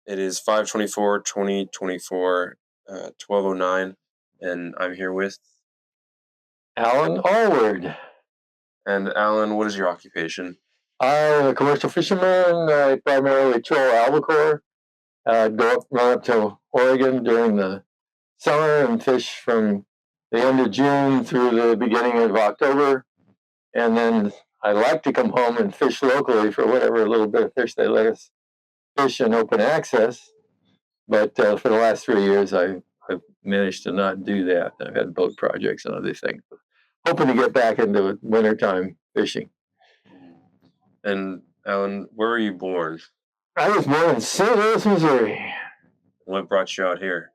It is 5/24/2024, 12:09, and I'm here with. Alan Alward. And Alan, what is your occupation? I'm a commercial fisherman. I primarily troll albacore. Run up to Oregon during the summer and fish from the end of June through the beginning of October. And then I like to come home and fish locally for whatever little bit of fish they let us fish in open access. But for the last 3 years, I've managed to not do that. I've had boat projects and other things. Hoping to get back into wintertime fishing. And Alan, where were you born? I was born in St. Louis, Missouri. What brought you out here?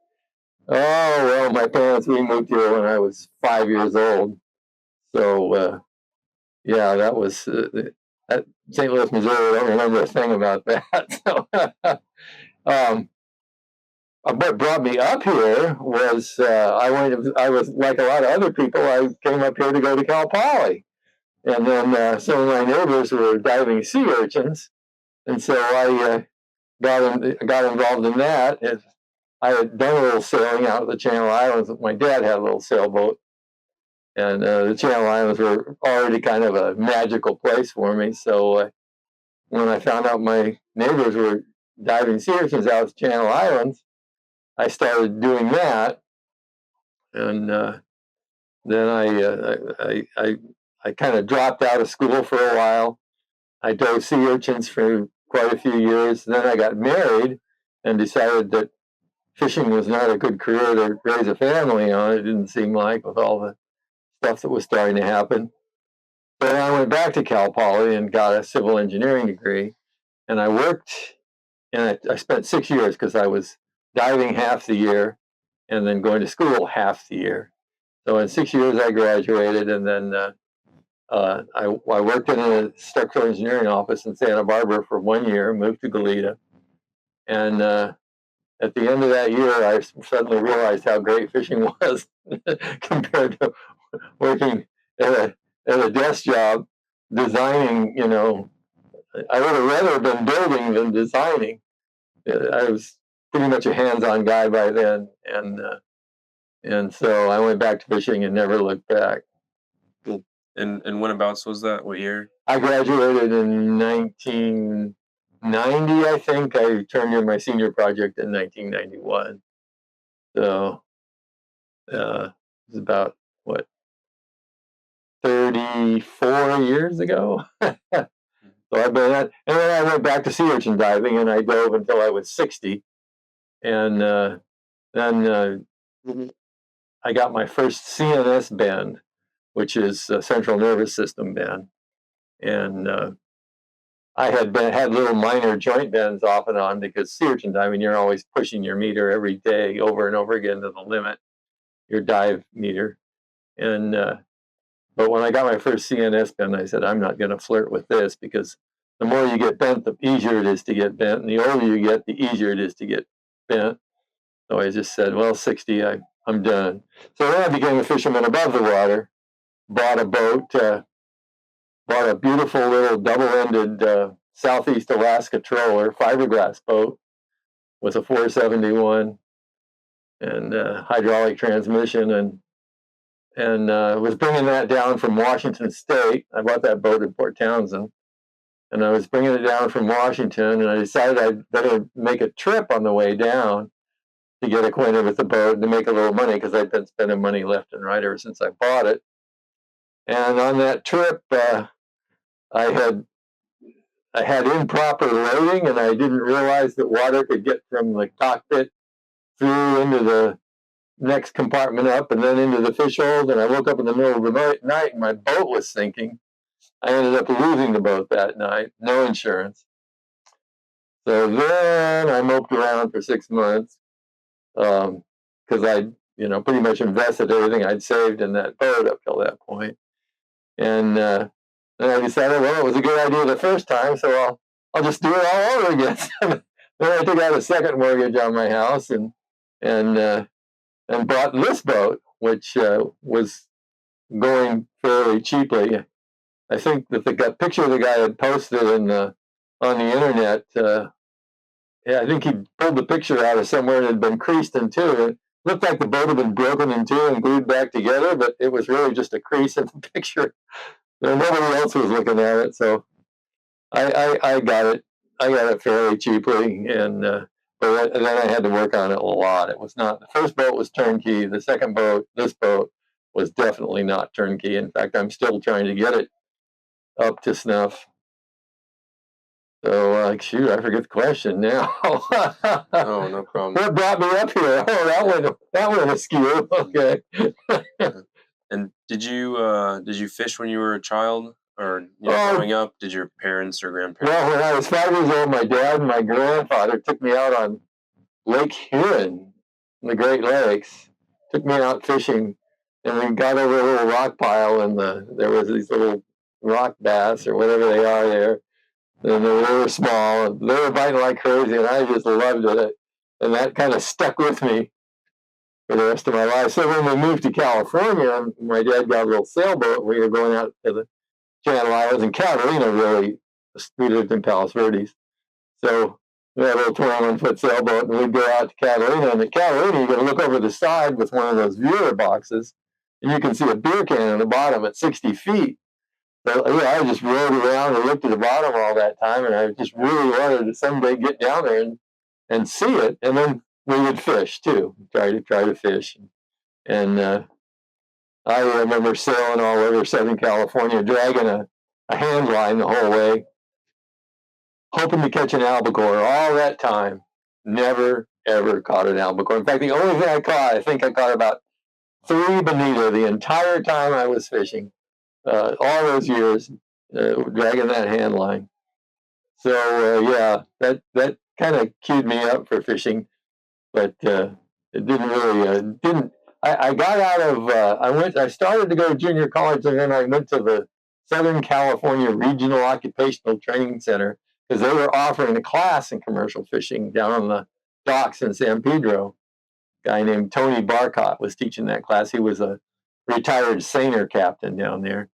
Oh, well, my parents, we moved here when I was 5 years old. So, yeah, that was at St. Louis, Missouri. I don't remember a thing about that. What brought me up here was I was like a lot of other people. I came up here to go to Cal Poly. And then some of my neighbors were diving sea urchins. And so I got involved in that. I had done a little sailing out of the Channel Islands. My dad had a little sailboat, and the Channel Islands were already kind of a magical place for me. So when I found out my neighbors were diving sea urchins out of the Channel Islands, I started doing that, and then I kind of dropped out of school for a while. I dove sea urchins for quite a few years. Then I got married and decided that fishing was not a good career to raise a family on. It didn't seem like, with all the stuff that was starting to happen. But I went back to Cal Poly and got a civil engineering degree. And I worked, and I spent 6 years because I was diving half the year and then going to school half the year. So in 6 years, I graduated, and then I worked in a structural engineering office in Santa Barbara for 1 year, moved to Goleta. And at the end of that year, I suddenly realized how great fishing was compared to working at a desk job designing. I would have rather been building than designing. I was pretty much a hands-on guy by then, and so I went back to fishing and never looked back. And whenabouts was that? What year? I graduated in 1990, I think. I turned in my senior project in 1991. So it was about, 34 years ago. So I've been at, and then I went back to sea urchin diving, and I dove until I was 60. And then I got my first CNS bend, which is a central nervous system bend. And I had little minor joint bends off and on because sea urchin diving, you're always pushing your meter every day over and over again to the limit, your dive meter. And but when I got my first CNS bend, I said, I'm not going to flirt with this, because the more you get bent, the easier it is to get bent. And the older you get, the easier it is to get bent. So I just said, well, 60, I'm done. So then I became a fisherman above the water, bought a boat, bought a beautiful little double-ended Southeast Alaska troller, fiberglass boat with a 471 and hydraulic transmission, and was bringing that down from Washington State. I bought that boat in Port Townsend, and I was bringing it down from Washington, and I decided I'd better make a trip on the way down to get acquainted with the boat and to make a little money, because I'd been spending money left and right ever since I bought it. And on that trip, I had improper loading, and I didn't realize that water could get from the cockpit through into the next compartment up and then into the fish hold. And I woke up in the middle of the night and my boat was sinking. I ended up losing the boat that night, no insurance. So then I moped around for 6 months because I'd pretty much invested everything I'd saved in that boat up till that point. And then I decided, well, it was a good idea the first time, so I'll just do it all over again. Then I took out a second mortgage on my house and bought this boat, which was going fairly cheaply. I think that the picture the guy had posted on the internet Yeah, I think he pulled the picture out of somewhere and it had been creased in two. It looked like the boat had been broken in two and glued back together, but it was really just a crease in the picture. Nobody else was looking at it, so I got it. I got it fairly cheaply, and but then I had to work on it a lot. It was not, the first boat was turnkey. The second boat, this boat, was definitely not turnkey. In fact, I'm still trying to get it up to snuff. So, shoot, I forget the question now. Oh, no problem. What brought me up here? Oh, that went askew. Okay. And did you fish when you were a child, or growing up? Did your parents or grandparents? Well, when I was 5 years old, my dad and my grandfather took me out on Lake Huron in the Great Lakes. Took me out fishing, and we got over a little rock pile, and there was these little rock bass or whatever they are there. And they were small. They were biting like crazy, and I just loved it. And that kind of stuck with me for the rest of my life. So when we moved to California, my dad got a little sailboat. We were going out to the Channel Islands, and Catalina really, we lived in Palos Verdes. So we had a little 21-foot sailboat, and we'd go out to Catalina. And at Catalina, you can look over the side with one of those viewer boxes, and you can see a beer can on the bottom at 60 feet. So I just rode around and looked at the bottom all that time, and I just really wanted to someday get down there and see it. And then we would fish too, try to fish. And I remember sailing all over Southern California, dragging a hand line the whole way, hoping to catch an albacore. All that time, never ever caught an albacore. In fact, the only thing I caught, I think I caught about 3 bonita the entire time I was fishing. All those years, dragging that hand line. So yeah, that kind of queued me up for fishing, but it didn't really didn't. I got out of I started to go to junior college, and then I went to the Southern California Regional Occupational Training Center because they were offering a class in commercial fishing down on the docks in San Pedro. A guy named Tony Barcott was teaching that class. He was a retired seiner captain down there.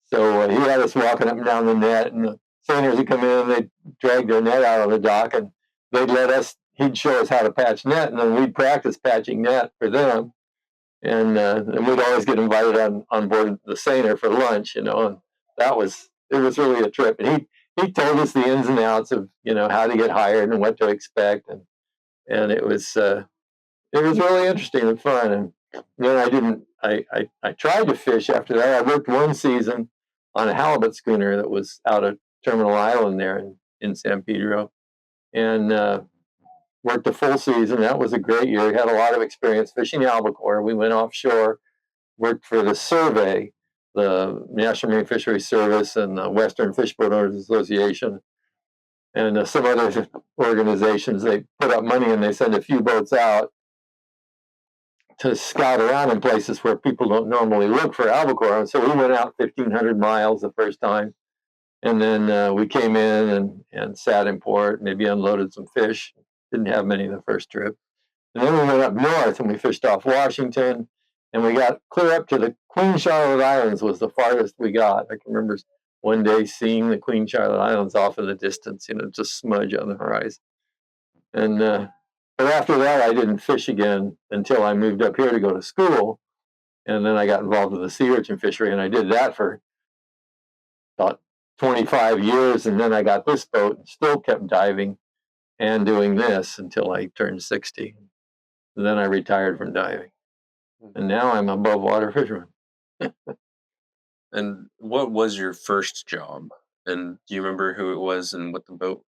So he had us walking up and down the net, and the seiners would come in and they'd drag their net out on the dock, and they'd let us, he'd show us how to patch net, and then we'd practice patching net for them. And we'd always get invited on board the seiner for lunch, and it was really a trip. And he told us the ins and outs of, how to get hired and what to expect. And it was really interesting and fun. And then I tried to fish after that. I worked one season on a halibut schooner that was out of Terminal Island there in San Pedro, and worked a full season. That was a great year. Had a lot of experience fishing albacore. We went offshore, worked for the survey, the National Marine Fisheries Service, and the Western Fishboat Owners Association, and some other organizations. They put up money and they send a few boats out to scout around in places where people don't normally look for albacore. And so we went out 1,500 miles the first time. And then we came in and sat in port, maybe unloaded some fish. Didn't have many the first trip. And then we went up north and we fished off Washington. And we got clear up to the Queen Charlotte Islands was the farthest we got. I can remember one day seeing the Queen Charlotte Islands off in the distance, just smudge on the horizon. And but after that, I didn't fish again until I moved up here to go to school. And then I got involved with the sea urchin fishery, and I did that for about 25 years. And then I got this boat and still kept diving and doing this until I turned 60. And then I retired from diving. And now I'm above water fisherman. And what was your first job? And do you remember who it was and what the boat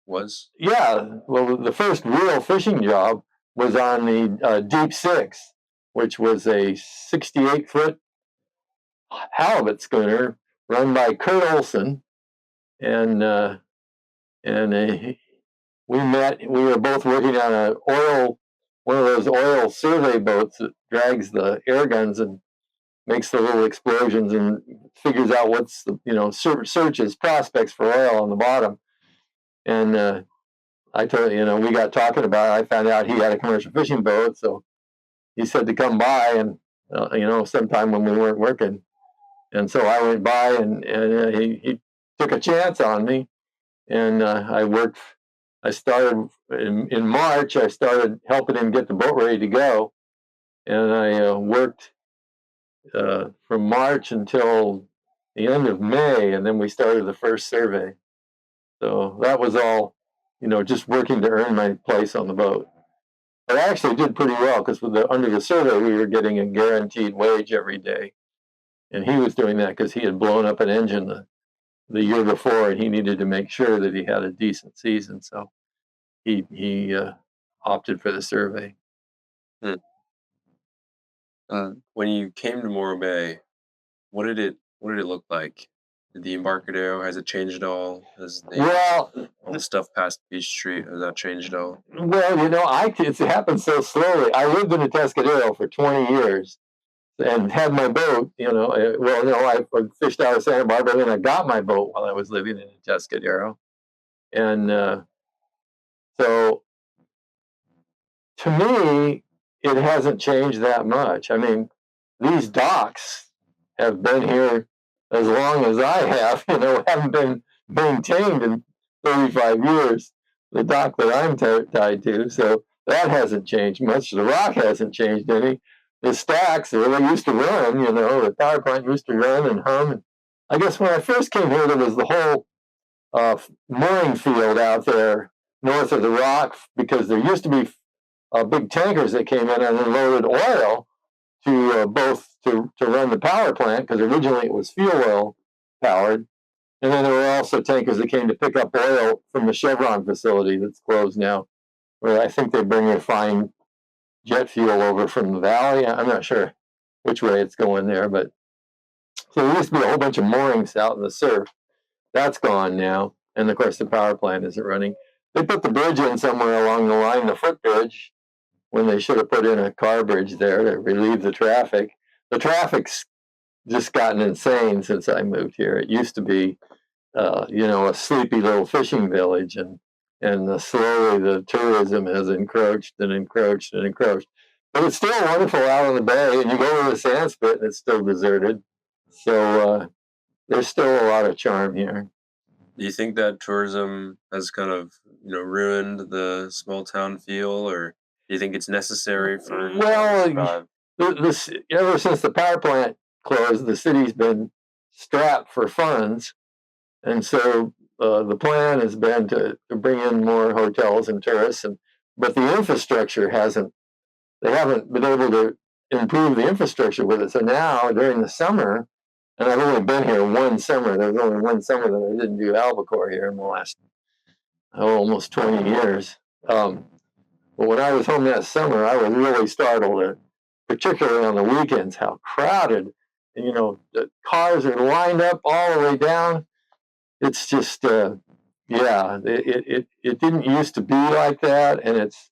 was? Yeah, well, the first real fishing job was on the Deep Six, which was a 68-foot halibut schooner run by Kurt Olson, and we met. We were both working on one of those oil survey boats that drags the air guns and makes the little explosions and figures out what's searches prospects for oil on the bottom. And I told we got talking about it. I found out he had a commercial fishing boat, so he said to come by and sometime when we weren't working. And so I went by, and he took a chance on me, and I I started in March. I started helping him get the boat ready to go, and I worked from March until the end of May, and then we started the first survey. So that was all, just working to earn my place on the boat. But I actually did pretty well because under the survey we were getting a guaranteed wage every day, and he was doing that because he had blown up an engine the year before, and he needed to make sure that he had a decent season. So he opted for the survey. Hmm. When you came to Morro Bay, what did it look like? Did the Embarcadero, has it changed at all? Has Well, all the stuff past Beach Street, has that changed at all? it happened so slowly. I lived in Atascadero for 20 years and had my boat. I fished out of Santa Barbara, and then I got my boat while I was living in Atascadero, and so to me, it hasn't changed that much. I mean, these docks have been here as long as I have, haven't been maintained in 35 years, the dock that I'm tied to. So that hasn't changed much. The rock hasn't changed any. The stacks, they used to run, the power plant used to run and hum. I guess when I first came here, there was the whole mooring field out there north of the rock, because there used to be big tankers that came in and unloaded oil to both to run the power plant, because originally it was fuel oil powered, and then there were also tankers that came to pick up oil from the Chevron facility that's closed now, where I think they bring refined jet fuel over from the valley. I'm not sure which way it's going there, but so there used to be a whole bunch of moorings out in the surf. That's gone now, and of course the power plant isn't running. They put the bridge in somewhere along the line, the footbridge, when they should have put in a car bridge there to relieve the traffic. The traffic's just gotten insane since I moved here. It used to be, a sleepy little fishing village, and slowly the tourism has encroached and encroached and encroached. But it's still wonderful out on the bay, and you go to the sand spit and it's still deserted. So there's still a lot of charm here. Do you think that tourism has kind of, ruined the small town feel, or do you think it's necessary for Well, ever since the power plant closed, the city's been strapped for funds, and so the plan has been to bring in more hotels and tourists, but the infrastructure hasn't. They haven't been able to improve the infrastructure with it. So now during the summer, and I've only been here one summer. There was only one summer that I didn't do albacore here in the last almost 20 years. But when I was home that summer, I was really startled, particularly on the weekends, how crowded. And, the cars are lined up all the way down. It's just, it didn't used to be like that, and it's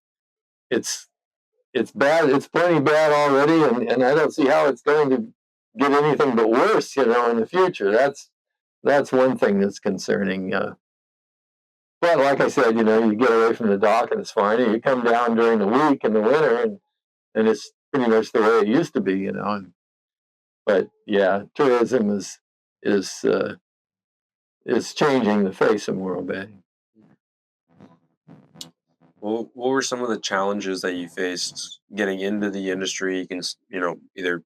bad. It's plenty bad already, and I don't see how it's going to get anything but worse, in the future. That's one thing that's concerning. But like I said, you get away from the dock and it's fine. And you come down during the week in the winter, and it's pretty much the way it used to be, But yeah, tourism is is changing the face of Morro Bay. Well, what were some of the challenges that you faced getting into the industry? You can, either,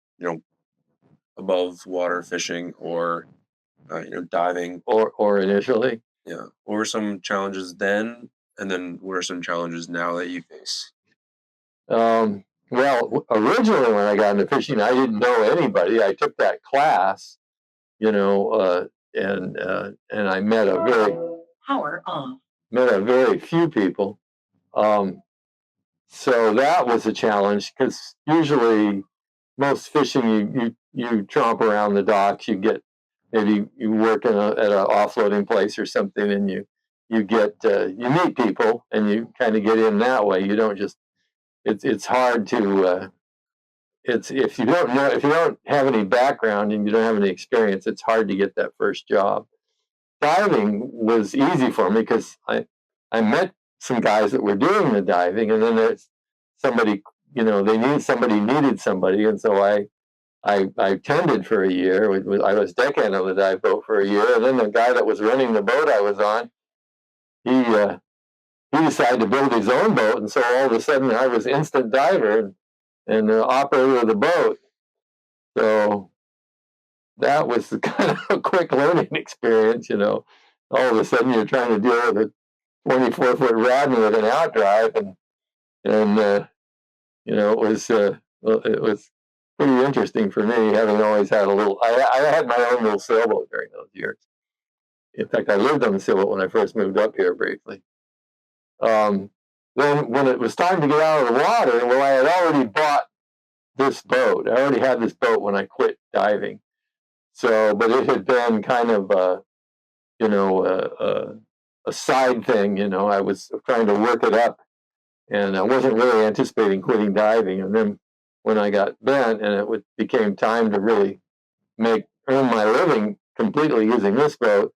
above water fishing or, diving. Or initially. Yeah. What were some challenges then? And then what are some challenges now that you face? Well, originally when I got into fishing, I didn't know anybody. I took that class, and I met a very few people. So that was a challenge, because usually most fishing you tromp around the docks. You get, maybe you work at an offloading place or something, and you meet people and you kind of get in that way. You don't just it's hard to if you don't have any background and you don't have any experience, it's hard to get that first job. Diving was easy for me because I met some guys that were doing the diving, and then there's somebody, needed somebody, and so I tended for a year. I was deckhand on the dive boat for a year, and then the guy that was running the boat I was on, he he decided to build his own boat, and so all of a sudden I was instant diver and the operator of the boat. So that was kind of a quick learning experience, All of a sudden you're trying to deal with a 24-foot rod with an outdrive, and it was pretty interesting for me, having always had I had my own little sailboat during those years. In fact, I lived on the sailboat when I first moved up here briefly. Then when it was time to get out of the water, well, I had already bought this boat. I already had this boat when I quit diving. So, but it had been kind of, a side thing. I was trying to work it up, and I wasn't really anticipating quitting diving. And then when I got bent, and it became time to really earn my living completely using this boat,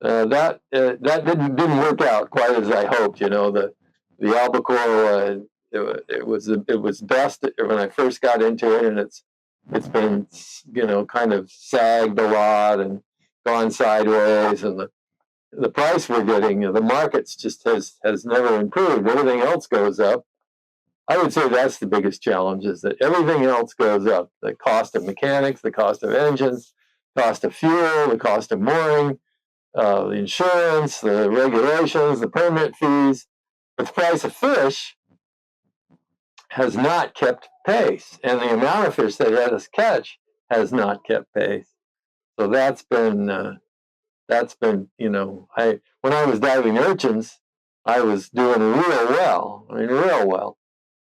that didn't work out quite as I hoped. The albacore, it was best when I first got into it, and it's been kind of sagged a lot and gone sideways, and the price we're getting, the markets just has never improved. Everything else goes up. I would say that's the biggest challenge, is that everything else goes up. The cost of mechanics, the cost of engines, cost of fuel, the cost of mooring, the insurance, the regulations, the permit fees. But the price of fish has not kept pace, and the amount of fish they let us catch has not kept pace. So that's been, when I was diving urchins, I was doing real well. I mean, real well.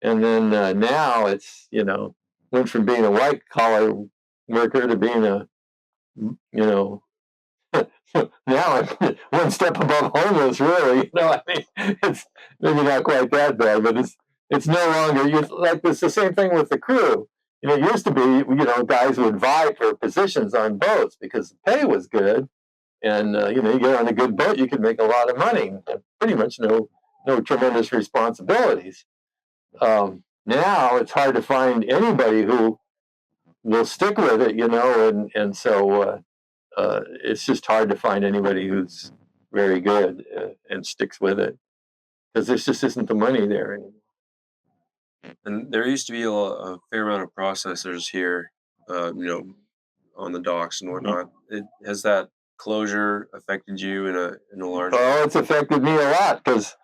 And then now it's, went from being a white collar worker to being now I'm one step above homeless, really. I mean, it's maybe not quite that bad, but it's no longer, like, it's the same thing with the crew. It used to be, guys would vie for positions on boats because the pay was good, and you get on a good boat, you can make a lot of money, and pretty much no tremendous responsibilities. Now it's hard to find anybody who will stick with it, and so it's just hard to find anybody who's very good and sticks with it, because there just isn't the money there anymore. And there used to be a fair amount of processors here, on the docks and whatnot. Has that closure affected you in a large way? Oh, it's affected me a lot, because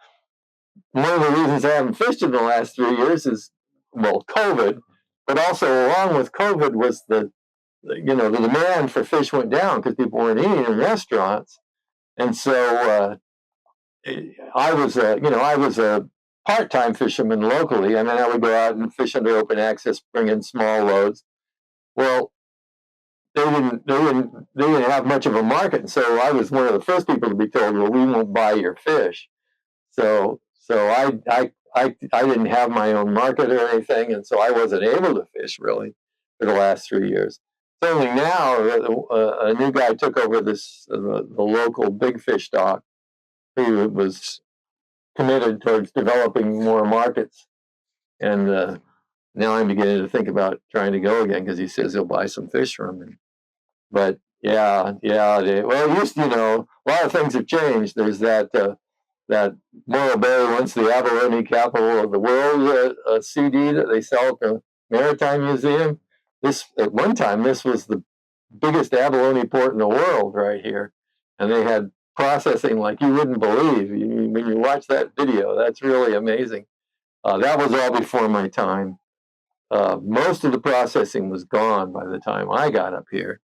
one of the reasons I haven't fished in the last 3 years is, well, COVID, but also along with COVID was the demand for fish went down because people weren't eating in restaurants, and so I was a part-time fisherman locally. I mean, I would go out and fish under open access, bring in small loads. Well, they didn't have much of a market, and so I was one of the first people to be told, "Well, we won't buy your fish." So I didn't have my own market or anything, and so I wasn't able to fish really for the last 3 years. It's only now a new guy took over the local big fish dock, who was committed towards developing more markets, and now I'm beginning to think about trying to go again, because he says he'll buy some fish from me. But yeah, well, a lot of things have changed. There's that Morro Bay, once the abalone capital of the world CD that they sell at the Maritime Museum. At one time, this was the biggest abalone port in the world right here, and they had processing like you wouldn't believe. When you watch that video, that's really amazing. That was all before my time. Most of the processing was gone by the time I got up here.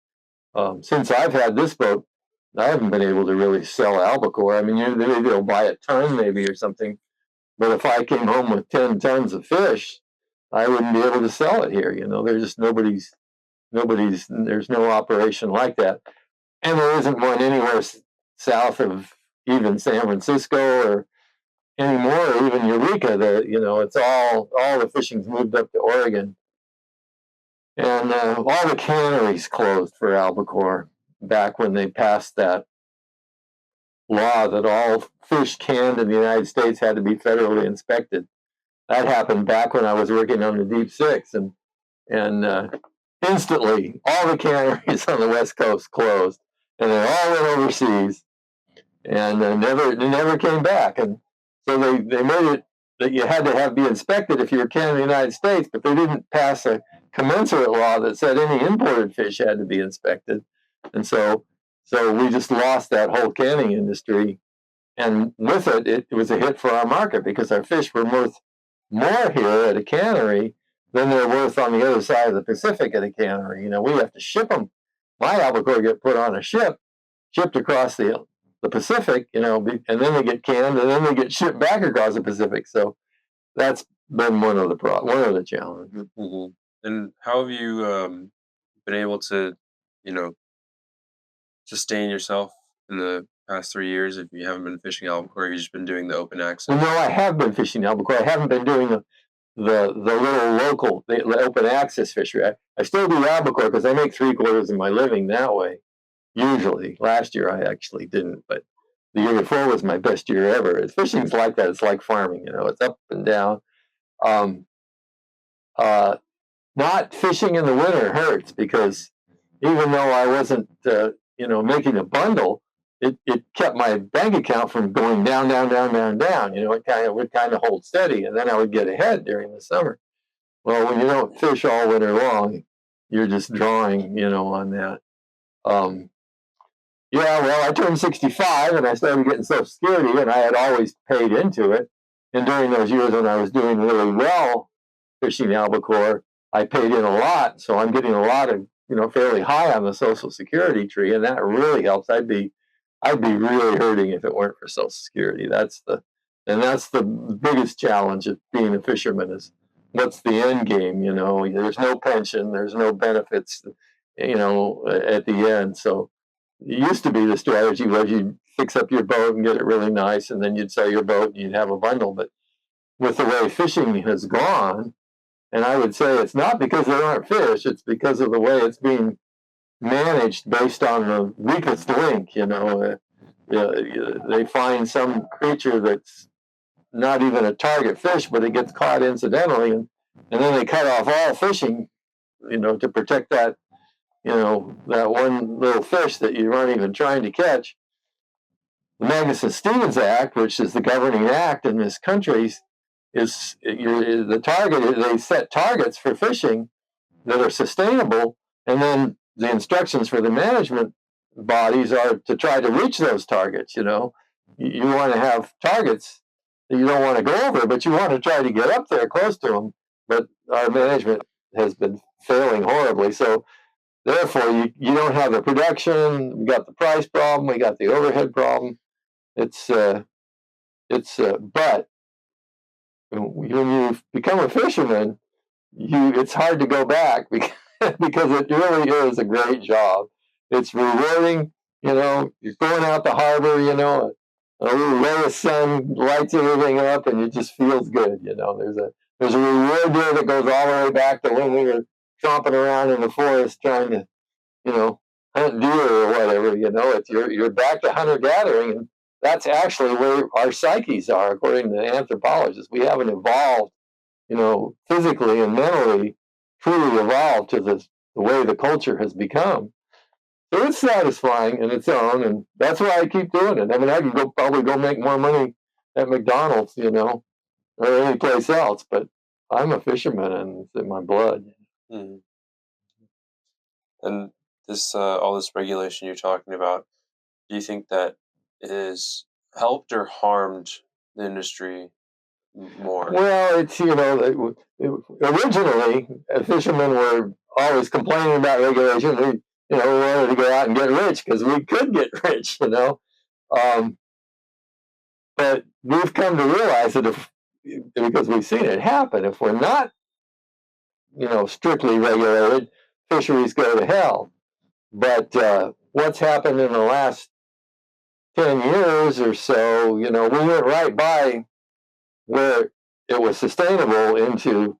Since I've had this boat, I haven't been able to really sell albacore. I mean, maybe they'll buy a ton, maybe, or something. But if I came home with 10 tons of fish, I wouldn't be able to sell it here. There's just there's no operation like that. And there isn't one anywhere south of even San Francisco or anymore, or even Eureka. It's all the fishing's moved up to Oregon. And all the canneries closed for albacore back when they passed that law that all fish canned in the United States had to be federally inspected. That happened back when I was working on the Deep Six, and instantly all the canneries on the West Coast closed, and they all went overseas, and never came back. And So they made it that you had to be inspected if you were Canada in the United States, but they didn't pass a commensurate law that said any imported fish had to be inspected. And so we just lost that whole canning industry. And with it, it was a hit for our market because our fish were worth more here at a cannery than they're worth on the other side of the Pacific at a cannery. We have to ship them. My albacore get put on a ship, shipped across the Pacific, and then they get canned, and then they get shipped back across the Pacific. So that's been one of the challenges. Mm-hmm. And how have you been able to, you know, sustain yourself in the past 3 years if you haven't been fishing albacore? You've just been doing the open access. Well, no, I have been fishing albacore. I haven't been doing the little local, the open access fishery. I still do albacore because I make 3/4 of my living that way. Usually, last year I actually didn't, but the year before was my best year ever. Fishing's like that. It's like farming. It's up and down. Um, Not fishing in the winter hurts because even though I wasn't, making a bundle, it kept my bank account from going down, down, down, down, down. It would kind of hold steady, and then I would get ahead during the summer. Well, when you don't fish all winter long, you're just drawing, on that. Yeah, well, I turned 65 and I started getting Social Security, and I had always paid into it. And during those years when I was doing really well fishing albacore, I paid in a lot, so I'm getting a lot of, fairly high on the Social Security tree, and that really helps. I'd be really hurting if it weren't for Social Security. That's the biggest challenge of being a fisherman is what's the end game? There's no pension, there's no benefits, at the end. So it used to be the strategy was you'd fix up your boat and get it really nice, and then you'd sell your boat and you'd have a bundle. But with the way fishing has gone, and I would say it's not because there aren't fish, it's because of the way it's being managed based on the weakest link. They find some creature that's not even a target fish, but it gets caught incidentally, and then they cut off all fishing, to protect that, that one little fish that you aren't even trying to catch. The Magnuson-Stevens Act, which is the governing act in this country, is the target. They set targets for fishing that are sustainable, and then the instructions for the management bodies are to try to reach those targets. You want to have targets that you don't want to go over, but you want to try to get up there close to them. But our management has been failing horribly. So therefore, you don't have the production. We got the price problem. We got the overhead problem. But when you become a fisherman, it's hard to go back because it really is a great job. It's rewarding. You're going out the harbor. A little ray of sun lights everything up, and it just feels good. There's a reward there that goes all the way back to when we were tromping around in the forest trying to, hunt deer or whatever. You're back to hunter gathering, and that's actually where our psyches are, according to anthropologists. We haven't evolved, physically and mentally, truly evolved to the way the culture has become. So it's satisfying in its own, and that's why I keep doing it. I mean, I can probably go make more money at McDonald's, or any place else, but I'm a fisherman and it's in my blood. Mm-hmm. And this all this regulation you're talking about, do you think that it has helped or harmed the industry more? Well, it's originally fishermen were always complaining about regulation. We wanted to go out and get rich because we could get rich. But we've come to realize that because we've seen it happen, if we're not, strictly regulated, fisheries go to hell. But what's happened in the last 10 years or so, we went right by where it was sustainable into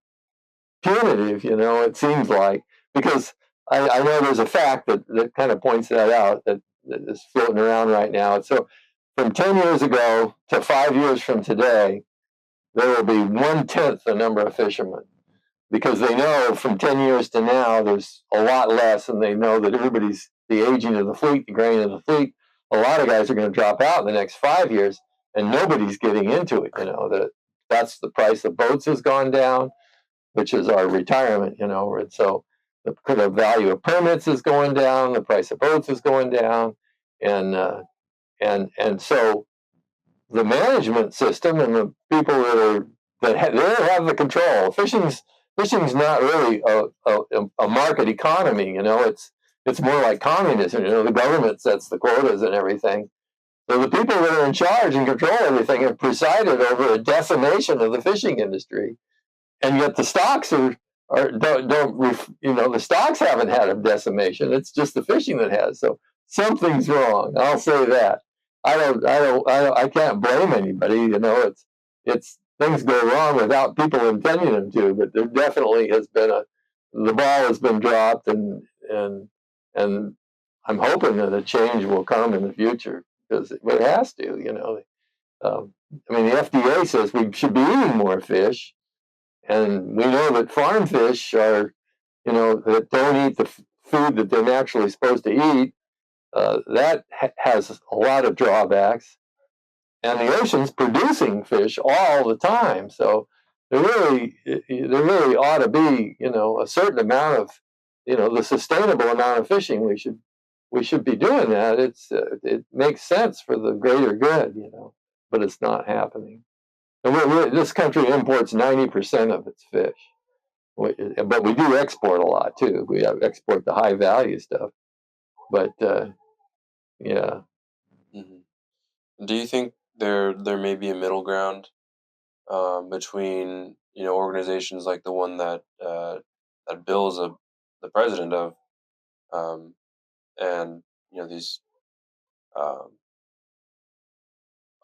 punitive, it seems like, because I know there's a fact that kind of points that out that is floating around right now. So from 10 years ago to 5 years from today, there will be 1/10 the number of fishermen, because they know from 10 years to now, there's a lot less, and they know that the aging of the fleet, the grain of the fleet, a lot of guys are going to drop out in the next 5 years. and nobody's getting into it. That's the price of boats has gone down, which is our retirement. And so the value of permits is going down, the price of boats is going down, and and so the management system and the people they have the control. Fishing's not really a market economy. It's more like communism. The government sets the quotas and everything. So the people that are in charge and control everything have presided over a decimation of the fishing industry, and yet the stocks the stocks haven't had a decimation. It's just the fishing that has. So something's wrong. I'll say that. I can't blame anybody. It's things go wrong without people intending them to. But there definitely has been the ball has been dropped, and I'm hoping that a change will come in the future, because it has to. I mean, the FDA says we should be eating more fish, and we know that farm fish that don't eat the food that they're naturally supposed to eat. That has a lot of drawbacks, and the ocean's producing fish all the time. So there really ought to be a certain amount of the sustainable amount of fishing. We should be doing that. It makes sense for the greater good, but it's not happening. And this country imports 90% of its fish, but we do export a lot too. We export the high value stuff, but yeah. Do you think there may be a middle ground between organizations like the one that Bill's the president of, and these um,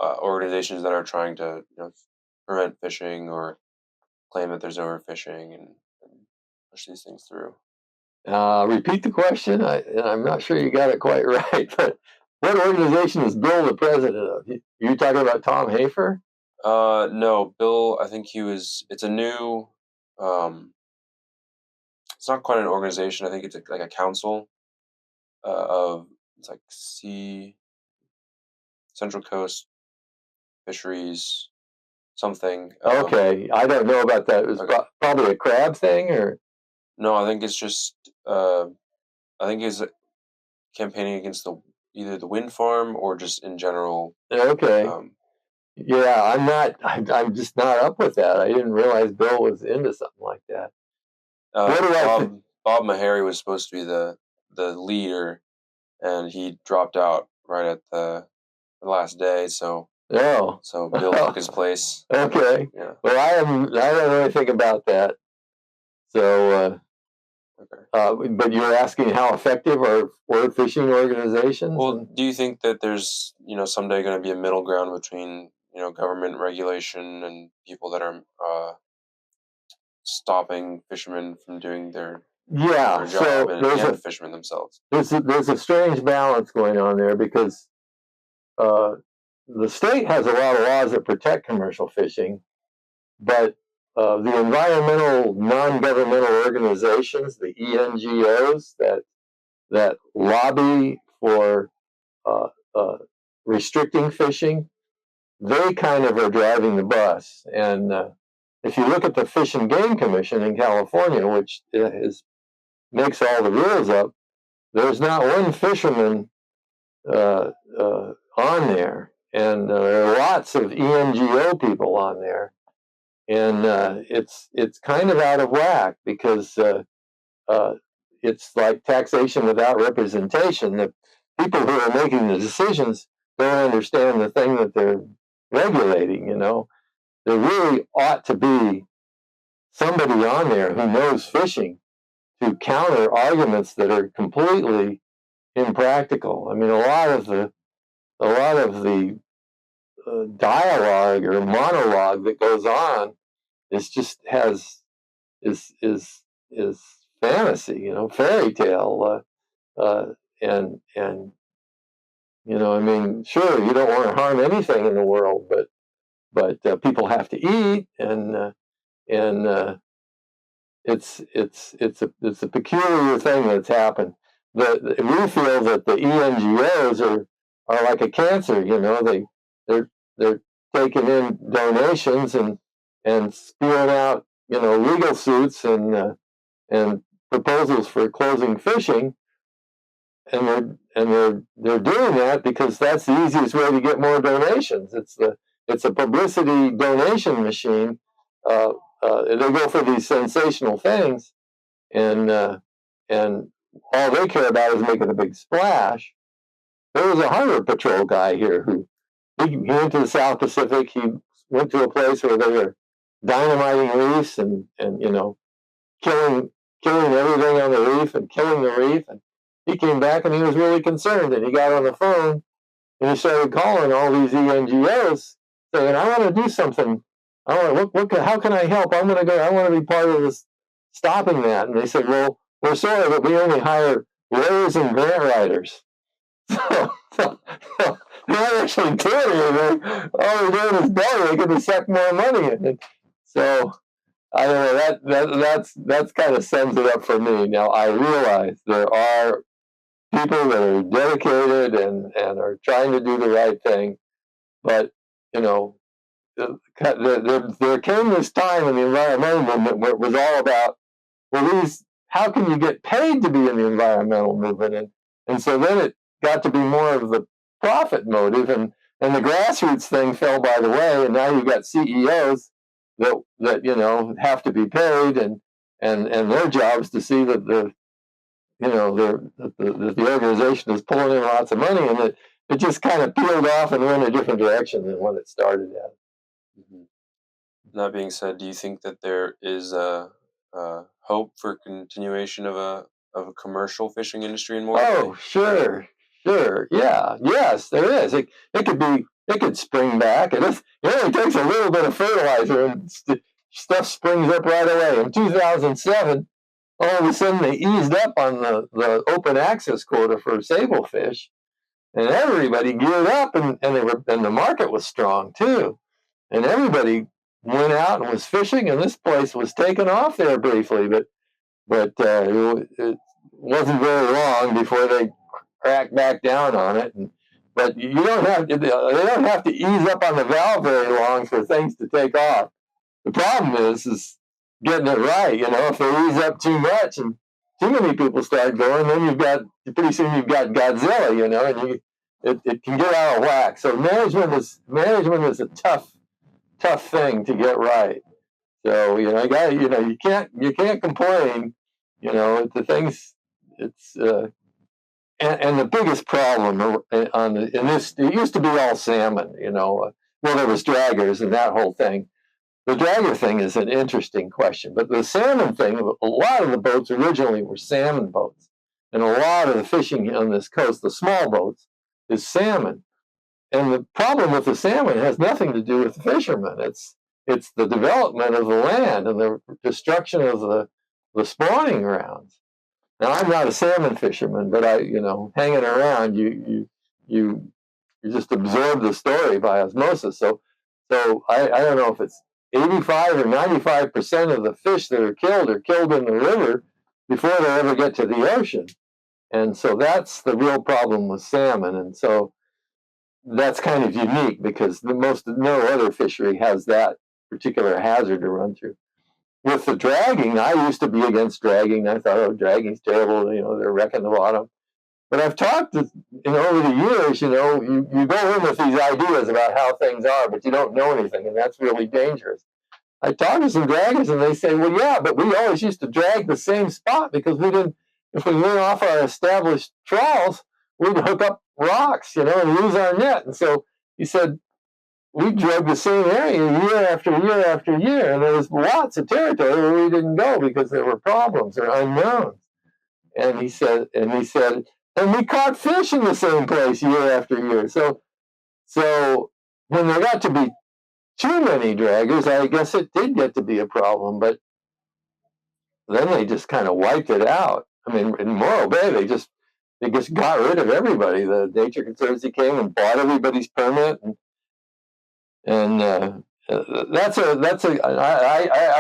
organizations that are trying to prevent fishing or claim that there's overfishing and push these things through? Repeat the question. I'm not sure you got it quite right, but what organization is Bill the president of? You talking about Tom Hafer? No, Bill. I think it's a new. It's not quite an organization. I think it's like a council of it's like Central Coast fisheries something. Okay, I don't know about that. It was probably a crab thing, or no? I think it's just. I think it's campaigning against either the wind farm or just in general. Okay. Yeah, I'm not. I'm just not up with that. I didn't realize Bill was into something like that. Bob Meharry was supposed to be the leader, and he dropped out right at the last day. So Bill took his place. Okay. Yeah. Well, I don't know anything about that. So, but you're asking how effective are fishing organizations? Well, do you think that there's someday going to be a middle ground between government regulation and people that are stopping fishermen from doing their job, and the fishermen themselves? There's a strange balance going on there, because the state has a lot of laws that protect commercial fishing, but the environmental non-governmental organizations, the ENGOs that lobby for restricting fishing, they kind of are driving the bus. And if you look at the Fish and Game Commission in California, which makes all the rules up, there's not one fisherman on there, and there are lots of ENGO people on there, and it's kind of out of whack, because it's like taxation without representation. The people who are making the decisions don't understand the thing that they're regulating. There really ought to be somebody on there who knows fishing to counter arguments that are completely impractical. I mean, a lot of the dialogue or monologue that goes on is fantasy, fairy tale, and I mean, sure, you don't want to harm anything in the world, but people have to eat, and it's a peculiar thing that's happened. We feel that the ENGOs are like a cancer. they're taking in donations and spewing out, legal suits and proposals for closing fishing, and they're doing that because that's the easiest way to get more donations. It's a publicity donation machine. They go for these sensational things, and and all they care about is making a big splash. There was a harbor patrol guy here who he went to the South Pacific. He went to a place where they were dynamiting reefs and killing everything on the reef and killing the reef. And he came back and he was really concerned. And he got on the phone and he started calling all these NGOs saying, "I want to do something. I want how can I help? I'm going to go. I want to be part of this stopping that." And they said, "Well, we're sorry, but we only hire lawyers and grant writers." So they're not actually doing anything. All they're doing is they can suck more money in it. So I don't know, that's kind of sums it up for me. Now I realize there are people that are dedicated and are trying to do the right thing, but there came this time in the environmental movement where it was all about, well, how can you get paid to be in the environmental movement? And so then it got to be more of the profit motive, and the grassroots thing fell by the way, and now you've got CEOs that have to be paid, and their job is to see that the organization is pulling in lots of money, and it just kind of peeled off and went a different direction than what it started at. Mm-hmm. That being said, do you think that there is a hope for continuation of a commercial fishing industry in Morro Bay? Oh, sure, yeah, yes, there is. It could spring back, and it only takes a little bit of fertilizer, and stuff springs up right away. In 2007, all of a sudden they eased up on the open access quota for sablefish, and everybody geared up, and the market was strong too, and everybody went out and was fishing, and this place was taken off there briefly, but it wasn't very long before they cracked back down on it. But they don't have to ease up on the valve very long for things to take off. The problem is getting it right. If they ease up too much and too many people start going, then pretty soon you've got Godzilla. And it can get out of whack. So management is a tough thing to get right. So you can't complain. The things it's and the biggest problem in this, it used to be all salmon. Well, there was draggers and that whole thing. The dragger thing is an interesting question, but the salmon thing, a lot of the boats originally were salmon boats, and a lot of the fishing on this coast, the small boats, is salmon. And the problem with the salmon has nothing to do with the fishermen. It's the development of the land and the destruction of the spawning grounds. Now, I'm not a salmon fisherman, but hanging around, you just absorb the story by osmosis. So I don't know if it's 85 or 95% of the fish that are killed in the river before they ever get to the ocean. And so that's the real problem with salmon. And so that's kind of unique because no other fishery has that particular hazard to run through. With the dragging, I used to be against dragging. I thought, dragging's terrible. They're wrecking the bottom. But I've talked over the years, you go in with these ideas about how things are, but you don't know anything, and that's really dangerous. I talked to some draggers, and they say, well, yeah, but we always used to drag the same spot because if we went off our established trawls, we'd hook up rocks, and lose our net. And so he said, we drug the same area year after year after year, and there was lots of territory where we didn't go because there were problems or unknowns. And he said, and we caught fish in the same place year after year. So when there got to be too many draggers, I guess it did get to be a problem. But then they just kind of wiped it out. I mean, in Morro Bay, they just got rid of everybody. The Nature Conservancy came and bought everybody's permit, and I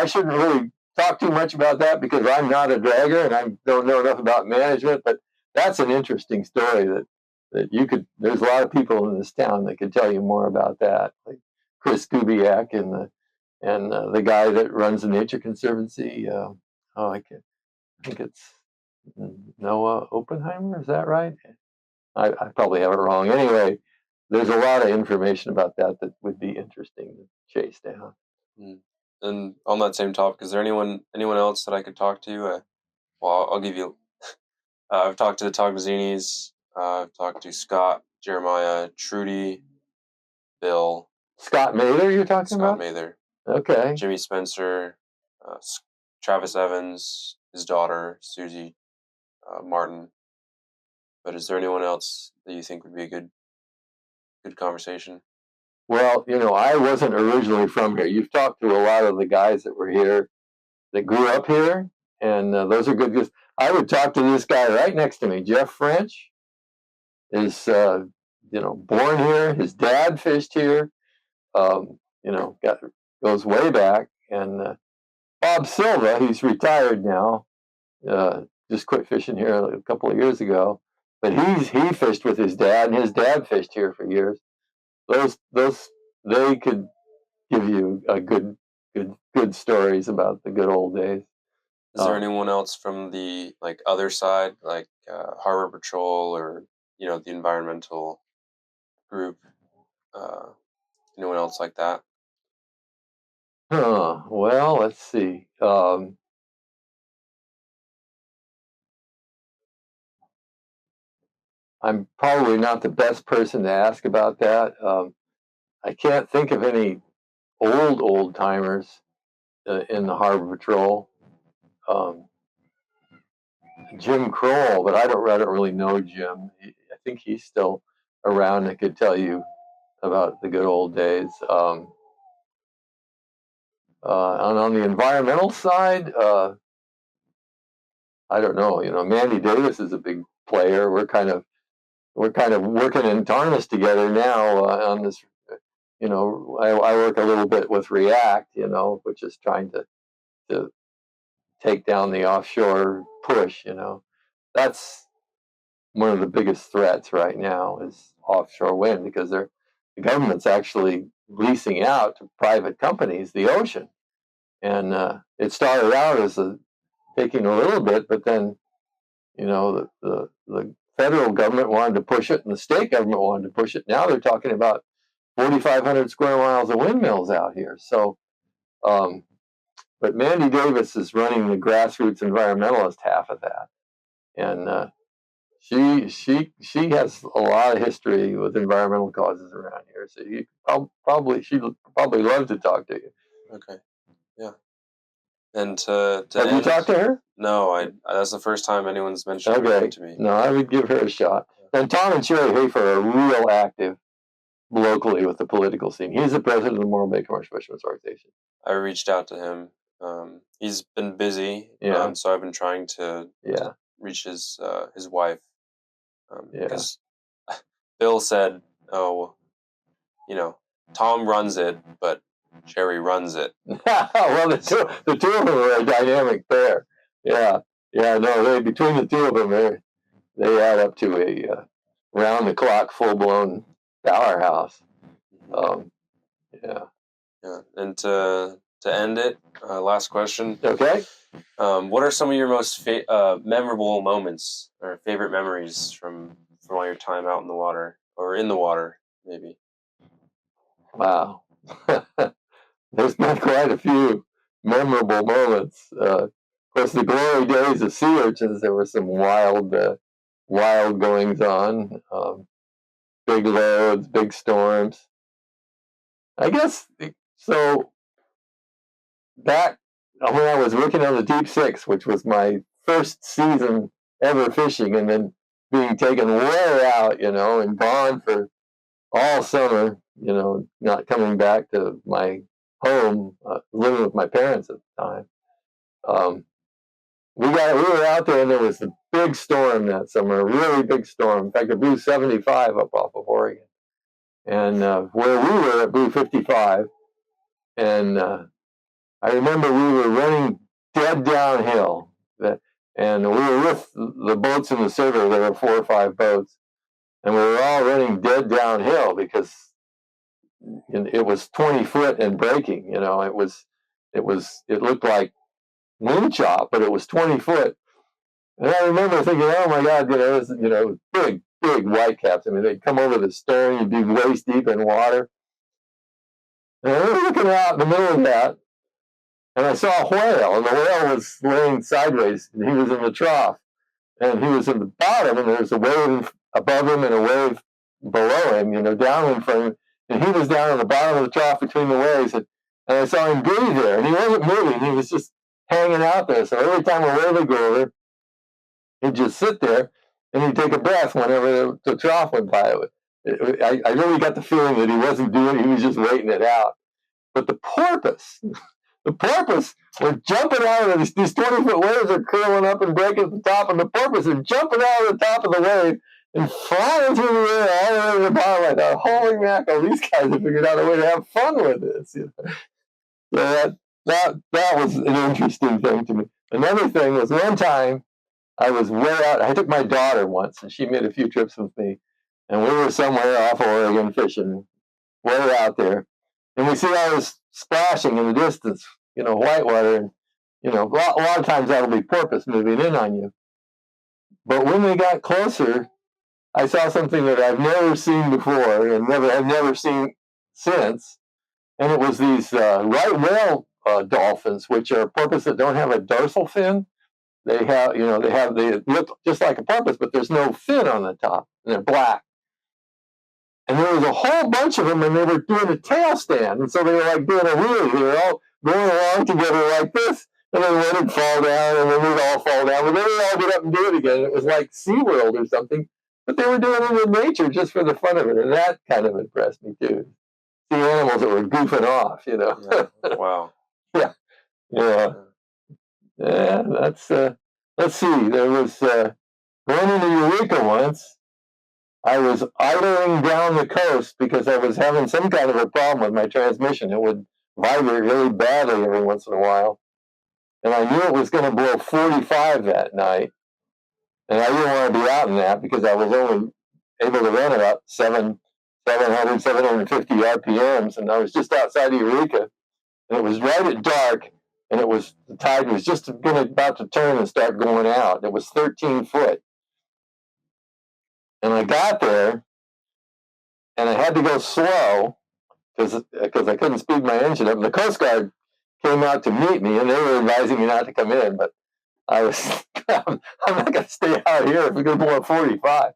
shouldn't really talk too much about that because I'm not a dragger and I don't know enough about management. But that's an interesting story that you could. There's a lot of people in this town that could tell you more about that, like Chris Kubiak and the guy that runs the Nature Conservancy. I think it's Noah Oppenheimer. Is that right? I probably have it wrong. Anyway, there's a lot of information about that would be interesting to chase down. Mm. And on that same topic, is there anyone else that I could talk to? Well, I'll give you. I've talked to the Togmazinis. I've talked to Scott, Jeremiah, Trudy, Bill, Scott Mather, you're talking Scott about? Mather, Okay. Jimmy Spencer, Travis Evans, his daughter Susie, Martin. But is there anyone else that you think would be a good conversation? Well, I wasn't originally from here. You've talked to a lot of the guys that were here, that grew up here, and those are good. I would talk to this guy right next to me, Jeff French, is born here. His dad fished here. Goes way back. And Bob Silva, he's retired now. Just quit fishing here a couple of years ago, but he fished with his dad, and his dad fished here for years. Those they could give you a good stories about the good old days. Is there anyone else from the other side, like Harbor Patrol or the environmental group? Anyone else like that? Well, let's see. I'm probably not the best person to ask about that. I can't think of any old timers in the Harbor Patrol. Jim Kroll, but I don't really know Jim. I think he's still around and could tell you about the good old days. And on the environmental side, I don't know. Mandy Davis is a big player. We're kind of working in harness together now on this. I work a little bit with React, which is trying to take down the offshore push. That's one of the biggest threats right now is offshore wind, because the government's actually leasing out to private companies the ocean. And it started out as taking a little bit, but then the federal government wanted to push it, and the state government wanted to push it. Now they're talking about 4,500 square miles of windmills out here. So, but Mandy Davis is running the grassroots environmentalist half of that, and she has a lot of history with environmental causes around here. So she'd probably love to talk to you. Okay, yeah. And to have you talked to her? No, that's the first time anyone's mentioned her to me. No, I would give her a shot. And Tom and Sherry Hafer are real active locally with the political scene. He's the president of the Morro Bay Commercial Fishermen's Organization. I reached out to him. He's been busy, so I've been trying to reach his wife, because Bill said, "Oh, Tom runs it, but Sherry runs it." Well, the two of them are a dynamic pair. Yeah. No, between the two of them, they add up to a round the clock, full blown powerhouse. Yeah. And to end it, last question. Okay. What are some of your most memorable moments or favorite memories from all your time out in the water, or in the water, maybe? Wow. There's been quite a few memorable moments. Of course, the glory days of sea urchins, there were some wild goings on. Big loads, big storms. I guess so. Back when I was working on the Deep Six, which was my first season ever fishing, and then being taken way out, and gone for all summer, not coming back to my home, living with my parents at the time. We were out there, and there was a big storm that summer, a really big storm. In fact, it blew 75 up off of Oregon, and where we were, it blew 55. And I remember we were running dead downhill, and we were with the boats in the survey. There were 4 or 5 boats, and we were all running dead downhill because it was 20 foot and breaking. It looked like wind chop, but it was 20 foot. And I remember thinking, oh my God, big, big whitecaps. I mean, they'd come over the stern, you'd be waist deep in water. And I was looking out in the middle of that, and I saw a whale, and the whale was laying sideways, and he was in the trough, and he was in the bottom, and there was a wave above him and a wave below him, downwind from him, and he was down at the bottom of the trough between the waves, and I saw him breathe there, and he wasn't moving, he was just hanging out there. So every time a wave would go over, he'd just sit there, and he'd take a breath whenever the trough went by. I really got the feeling that he wasn't doing it, he was just waiting it out. But the porpoise were jumping out of these 20-foot waves are curling up and breaking at the top, and the porpoise are jumping out of the top of the wave and flying through the air all the way to the bottom. I thought, holy mackerel, these guys have figured out a way to have fun with this. So that was an interesting thing to me. Another thing was one time I was way out. I took my daughter once, and she made a few trips with me, and we were somewhere off Oregon fishing, way out there, and we see all this splashing in the distance, whitewater, and a lot of times that'll be porpoise moving in on you. But when they got closer, I saw something that I've never seen before and have never seen since, and it was these right whale dolphins, which are porpoise that don't have a dorsal fin. They look just like a porpoise, but there's no fin on the top, and they're black. And there was a whole bunch of them, and they were doing a tail stand, and so they were like doing a wheelie. They were all going along together like this, and then one would fall down, and then we'd all fall down, but then we'd all get up and do it again. It was like SeaWorld or something, but they were doing it in nature just for the fun of it, and that kind of impressed me too. See animals that were goofing off, Yeah. Wow. Yeah. Yeah, that's, let's see, there was, going into Eureka once, I was idling down the coast because I was having some kind of a problem with my transmission. It would vibrate really badly every once in a while. And I knew it was going to blow 45 that night. And I didn't want to be out in that because I was only able to run about 750 RPMs. And I was just outside of Eureka. And it was right at dark. And the tide was just about to turn and start going out. It was 13 foot. And I got there, and I had to go slow because I couldn't speed my engine up. And the Coast Guard came out to meet me, and they were advising me not to come in. But I'm not going to stay out here if we're going to blow 45.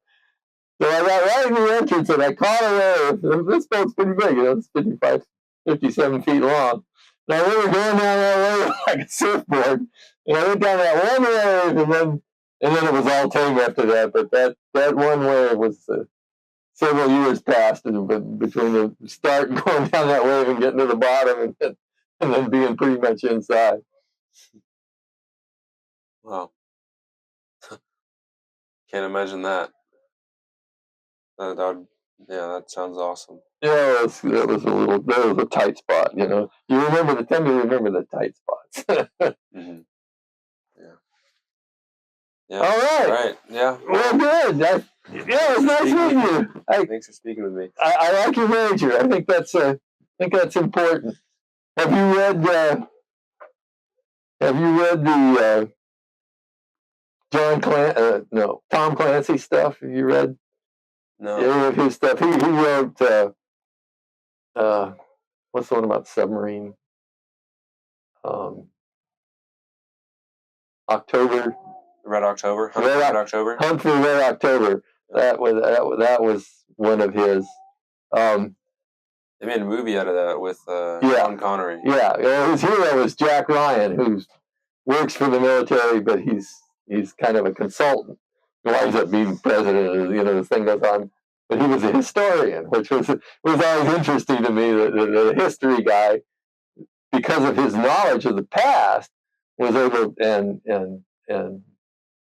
So I got right in the entrance, and I caught a wave. This boat's pretty big, it's 55, 57 feet long. And I remember going down that wave like a surfboard, and I went down that one wave, and then it was all tame after that. But that one wave was several years passed between the start and going down that wave and getting to the bottom, and then being pretty much inside. Wow. Can't imagine that. That sounds awesome. Yeah, that was a tight spot. You remember tell me you remember the tight spots. Mm-hmm. Yeah. All right. Yeah. Well, good. It was nice meeting you. Thanks for speaking with me. I like your major. I think that's important. Have you read the Tom Clancy stuff? Have you read any of his stuff? He wrote what's the one about submarine? October. Red October. Red October. Hunt for Red October. That was one of his. They made a movie out of that with Sean Connery. Yeah, his hero is Jack Ryan, who works for the military, but he's kind of a consultant. He winds up being president. The thing goes on. But he was a historian, which was always interesting to me. The history guy, because of his knowledge of the past, was able and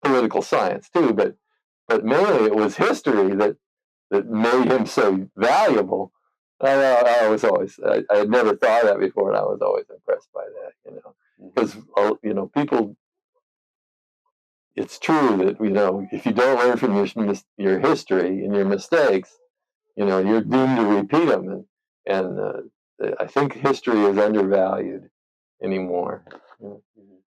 political science too, but mainly it was history that made him so valuable. I had never thought of that before, and I was always impressed by that. Because people it's true that if you don't learn from your history and your mistakes, you're doomed to repeat them. And I think history is undervalued anymore.